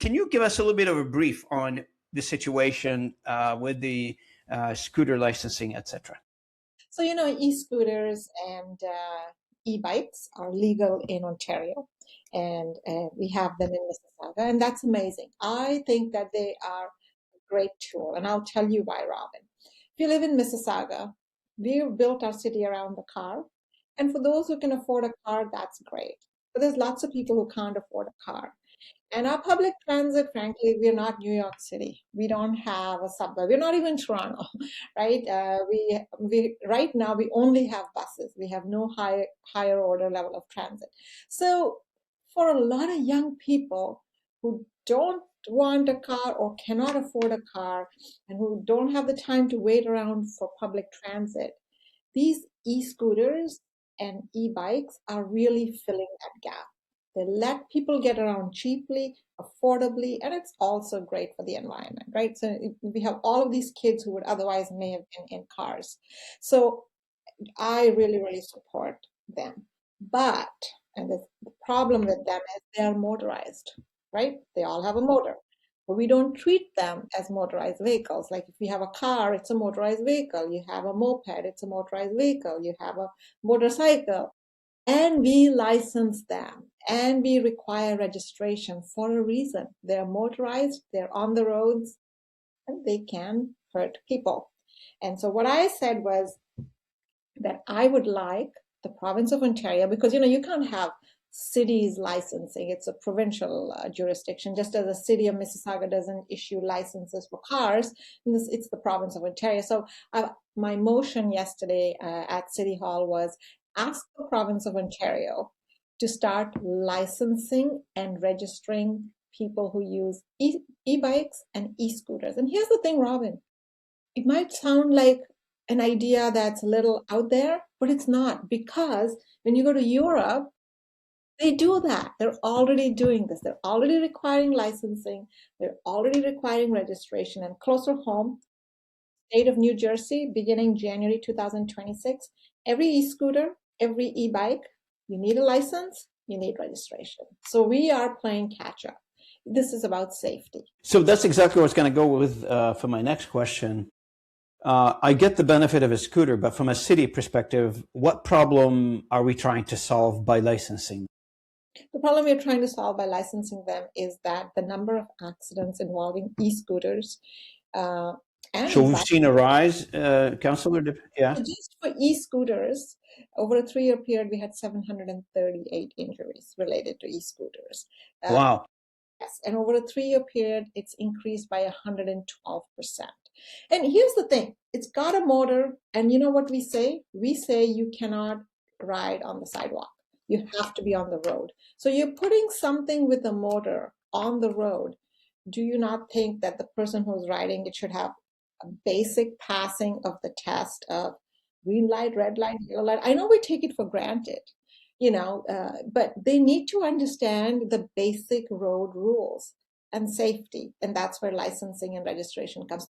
Can you give us a little bit of a brief on the situation with the scooter licensing, etc.? So, e-scooters and e-bikes are legal in Ontario, and we have them in Mississauga, and that's amazing. I think that they are a great tool, and I'll tell you why, Robin. If you live in Mississauga, we've built our city around the car, and for those who can afford a car, that's great. But there's lots of people who can't afford a car. And our public transit, frankly, we're not New York City. We don't have a subway. We're not even Toronto, right? We right now we only have buses. We have no higher order level of transit. So for a lot of young people who don't want a car or cannot afford a car and who don't have the time to wait around for public transit, these e-scooters and e-bikes are really filling that gap. They let people get around cheaply, affordably, and it's also great for the environment, right? So we have all of these kids who would otherwise may have been in cars. So I really, really support them. But, and the problem with them is they are motorized, right? They all have a motor. But we don't treat them as motorized vehicles. Like if you have a car, it's a motorized vehicle. You have a moped, it's a motorized vehicle. You have a motorcycle. And we license them and we require registration for a reason. They're motorized, they're on the roads, and they can hurt people. And so what I said was that I would like the province of Ontario, because you can't have cities licensing, it's a provincial jurisdiction, just as the city of Mississauga doesn't issue licenses for cars, it's the province of Ontario. So my motion yesterday at City Hall was ask the province of Ontario to start licensing and registering people who use e-bikes and e-scooters. And here's the thing, Robin, it might sound like an idea that's a little out there, but it's not, because when you go to Europe, they do that. They're already doing this. They're already requiring licensing. They're already requiring registration. And closer home, state of New Jersey, beginning January 2026, every e-scooter, every e-bike, you need a license, you need registration. So we are playing catch up. This is about safety. So that's exactly what I was going to go with for my next question. I get the benefit of a scooter, but from a city perspective, what problem are we trying to solve by licensing? The problem we're trying to solve by licensing them is that the number of accidents involving e-scooters and So we've e-bikes, seen a rise, Councillor. Yeah. just for e-scooters, over a 3-year period, we had 738 injuries related to e-scooters. Wow. Yes, and over a 3-year period, it's increased by 112%. And here's the thing, it's got a motor, and you know what we say? We say you cannot ride on the sidewalk. You have to be on the road. So you're putting something with a motor on the road. Do you not think that the person who's riding it should have a basic passing of the test of green light, red light, yellow light? I know we take it for granted, but they need to understand the basic road rules and safety. And that's where licensing and registration comes.